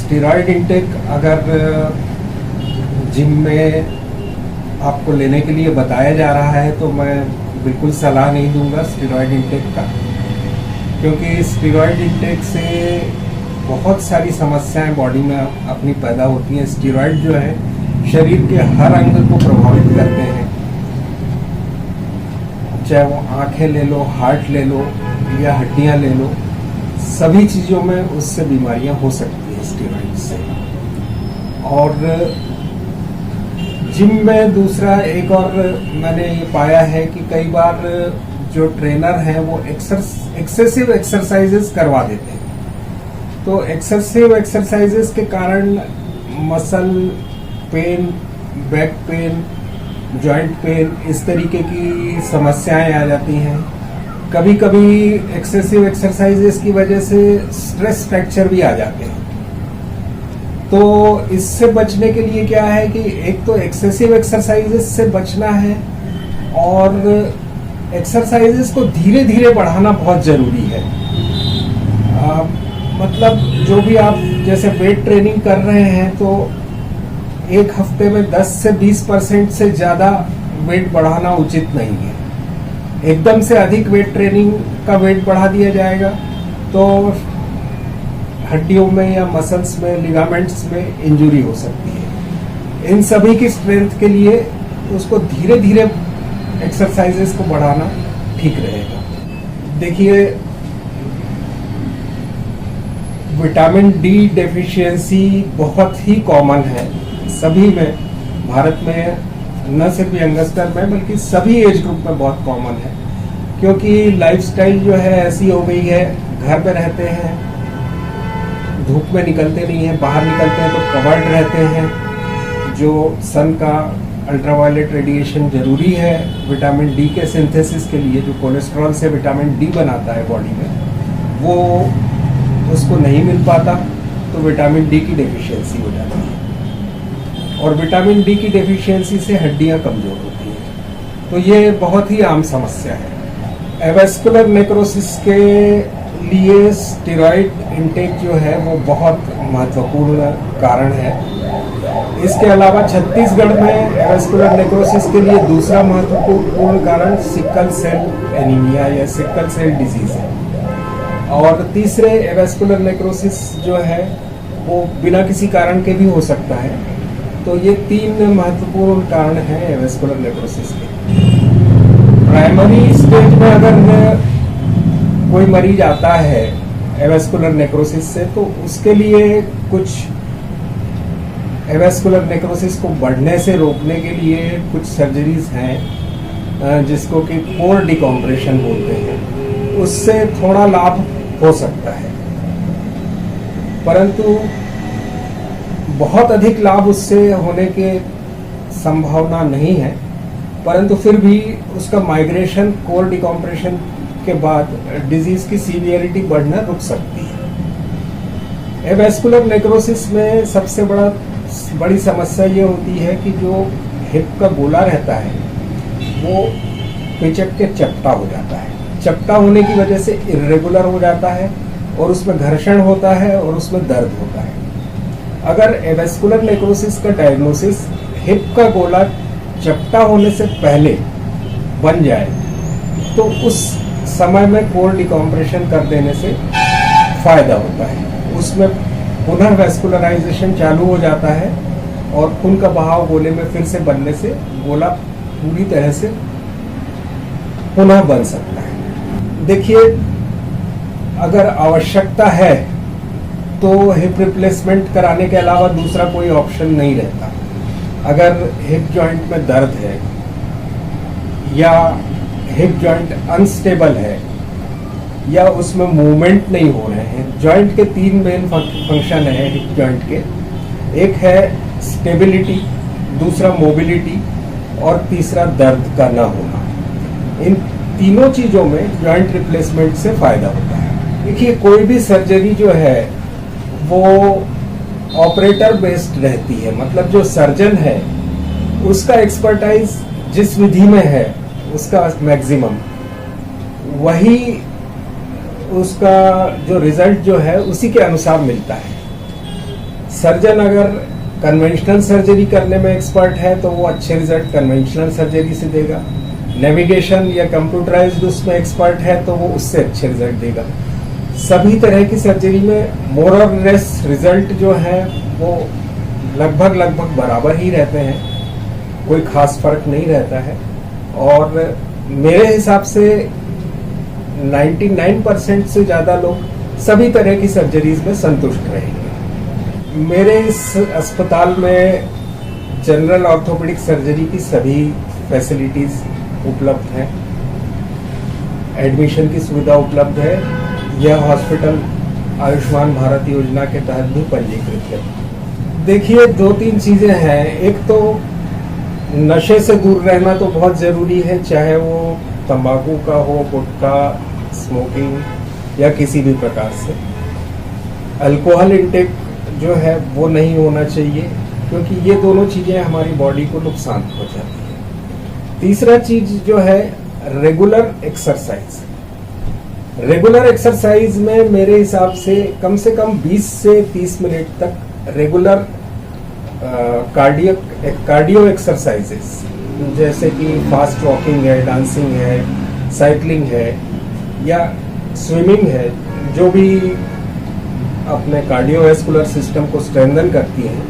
Steroid intake अगर gym में आपको लेने के लिए बताया जा रहा है तो मैं बिल्कुल सलाह नहीं दूंगा स्टेरॉयड इंटेक का, क्योंकि स्टेरॉयड इंटेक से बहुत सारी समस्याएं बॉडी में अपनी पैदा होती हैं। स्टेरॉयड जो है शरीर के हर अंग को प्रभावित करते हैं, चाहे वो आंखें ले लो, हार्ट ले लो या हड्डियां ले लो, सभी चीज़ों में उससे बीमारियां हो सकती हैं स्टेरॉइड से। और जिम में दूसरा एक और मैंने ये पाया है कि कई बार जो ट्रेनर हैं वो एक्सेसिव एक्सरसाइजेस करवा देते हैं, तो एक्सेसिव एक्सरसाइजेस के कारण muscle pain, back pain, joint pain, इस तरीके की समस्याएं आ जाती हैं। कभी कभी एक्सेसिव एक्सरसाइजेस की वजह से स्ट्रेस फ्रैक्चर भी आ जाते हैं। तो इससे बचने के लिए क्या है कि एक तो एक्सेसिव एक्सरसाइजेस से बचना है और एक्सरसाइजेस को धीरे धीरे बढ़ाना बहुत ज़रूरी है। मतलब जो भी आप जैसे वेट ट्रेनिंग कर रहे हैं तो एक हफ्ते में 10 से 20% से ज़्यादा वेट बढ़ाना उचित नहीं है। एकदम से अधिक वेट ट्रेनिंग का वेट बढ़ा दिया जाएगा तो हड्डियों में या मसल्स में, लिगामेंट्स में इंजरी हो सकती है। इन सभी की स्ट्रेंथ के लिए उसको धीरे धीरे एक्सरसाइजेस को बढ़ाना ठीक रहेगा। देखिए, विटामिन डी डेफिशिएंसी बहुत ही कॉमन है सभी में, भारत में न सिर्फ यंगस्टर में बल्कि सभी एज ग्रुप में बहुत कॉमन है, क्योंकि लाइफस्टाइल जो है ऐसी हो गई है, घर में रहते हैं, धूप में निकलते नहीं हैं, बाहर निकलते हैं तो कवर्ड रहते हैं। जो सन का अल्ट्रावायलेट रेडिएशन जरूरी है विटामिन डी के सिंथेसिस के लिए, जो कोलेस्ट्रॉल से विटामिन डी बनाता है बॉडी में, वो उसको नहीं मिल पाता तो विटामिन डी की डेफिशिएंसी हो जाती है। और विटामिन डी की डेफिशिएंसी से हड्डियां कमजोर होती हैं। तो ये बहुत ही आम समस्या है। एवेस्कुलर नेक्रोसिस के लिए स्टेरॉइड इंटेक जो है वो बहुत महत्वपूर्ण कारण है। इसके अलावा छत्तीसगढ़ में एवेस्कुलर नेक्रोसिस के लिए दूसरा महत्वपूर्ण कारण सिकल सेल एनीमिया या सिकल सेल डिजीज है। और तीसरे एवेस्कुलर नेक्रोसिस जो है वो बिना किसी कारण के भी हो सकता है। तो ये 3 महत्वपूर्ण कारण हैं एवेस्कुलर नेक्रोसिस के। प्राइमरी स्टेज में अगर कोई मरीज आता है एवेस्कुलर नेक्रोसिस से तो उसके लिए कुछ एवेस्कुलर नेक्रोसिस को बढ़ने से रोकने के लिए कुछ सर्जरीज हैं जिसको कि कोर डिकॉम्प्रेशन बोलते हैं। उससे थोड़ा लाभ हो सकता है, परंतु बहुत अधिक लाभ उससे होने के संभावना नहीं है। परंतु फिर भी उसका माइग्रेशन कोर डिकॉम्प्रेशन के बाद डिजीज की सीवियरिटी बढ़ना रुक सकती है। एवेस्कुलर नेक्रोसिस में सबसे बड़ी समस्या ये होती है कि जो हिप का गोला रहता है वो पिचक के चपटा हो जाता है। चपटा होने की वजह से इर्रेगुलर हो जाता है और उसमें घर्षण होता है और उसमें दर्द होता है। अगर एवेस्कुलर नेक्रोसिस का डायग्नोसिस हिप का गोला चपटा होने से पहले बन जाए तो उस समय में कोर डिकॉम्प्रेशन कर देने से फायदा होता है। उसमें पुनः वेस्कुलराइजेशन चालू हो जाता है और खून का बहाव गोले में फिर से बनने से गोला पूरी तरह से पुनः बन सकता है। देखिए, अगर आवश्यकता है तो हिप रिप्लेसमेंट कराने के अलावा दूसरा कोई ऑप्शन नहीं रहता। अगर हिप जॉइंट में दर्द है या हिप जॉइंट अनस्टेबल है या उसमें मूवमेंट नहीं हो रहे हैं, जॉइंट के 3 मेन फंक्शन है हिप जॉइंट के। एक है स्टेबिलिटी, दूसरा मोबिलिटी और तीसरा दर्द का न होना। इन तीनों चीज़ों में जॉइंट रिप्लेसमेंट से फायदा होता है। देखिए, कोई भी सर्जरी जो है वो ऑपरेटर बेस्ड रहती है, मतलब जो सर्जन है उसका एक्सपर्टाइज जिस विधि में है उसका मैक्सिमम, वही उसका जो रिजल्ट जो है उसी के अनुसार मिलता है। सर्जन अगर कन्वेंशनल सर्जरी करने में एक्सपर्ट है तो वो अच्छे रिजल्ट कन्वेंशनल सर्जरी से देगा। नेविगेशन या कंप्यूटराइज्ड उसमें एक्सपर्ट है तो वो उससे अच्छे रिजल्ट देगा। सभी तरह की सर्जरी में मोर और लेस रिजल्ट जो है वो लगभग बराबर ही रहते हैं, कोई खास फर्क नहीं रहता है। और मेरे हिसाब से 99% से ज़्यादा लोग सभी तरह की सर्जरीज में संतुष्ट रहेंगे। मेरे इस अस्पताल में जनरल ऑर्थोपेडिक सर्जरी की सभी फैसिलिटीज़ उपलब्ध हैं, एडमिशन की सुविधा उपलब्ध है। यह हॉस्पिटल आयुष्मान भारत योजना के तहत भी पंजीकृत है। देखिए, 2-3 चीज़ें हैं। एक तो नशे से दूर रहना तो बहुत ज़रूरी है, चाहे वो तंबाकू का हो, गुटखा, स्मोकिंग या किसी भी प्रकार से। अल्कोहल इंटेक जो है वो नहीं होना चाहिए, क्योंकि ये दोनों चीज़ें हमारी बॉडी को नुकसान पहुंचाती है। तीसरा चीज़ जो है रेगुलर एक्सरसाइज। रेगुलर एक्सरसाइज में मेरे हिसाब से कम 20 से 30 मिनट तक रेगुलर कार्डियो एक्सरसाइजेस, जैसे कि फास्ट वॉकिंग है, डांसिंग है, साइकिलिंग है या स्विमिंग है, जो भी अपने कार्डियोवैस्कुलर सिस्टम को स्ट्रेंथन करती हैं,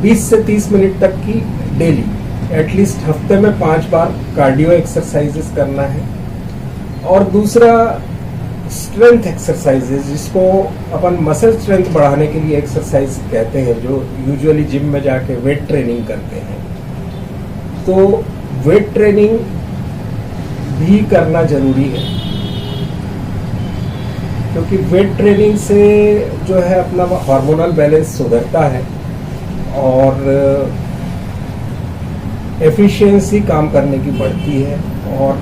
20 से 30 मिनट तक की डेली एटलीस्ट हफ्ते में 5 बार कार्डियो एक्सरसाइजेस करना है। और दूसरा स्ट्रेंथ एक्सरसाइजेस, जिसको अपन मसल स्ट्रेंथ बढ़ाने के लिए एक्सरसाइज कहते हैं, जो यूजुअली जिम में जाके वेट ट्रेनिंग करते हैं। तो वेट ट्रेनिंग भी करना जरूरी है, क्योंकि वेट ट्रेनिंग से जो है अपना हार्मोनल बैलेंस सुधरता है और एफिशिएंसी काम करने की बढ़ती है, और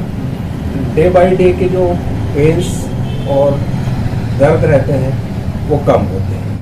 डे बाय डे के जो पेन्स और दर्द रहते हैं वो कम होते हैं।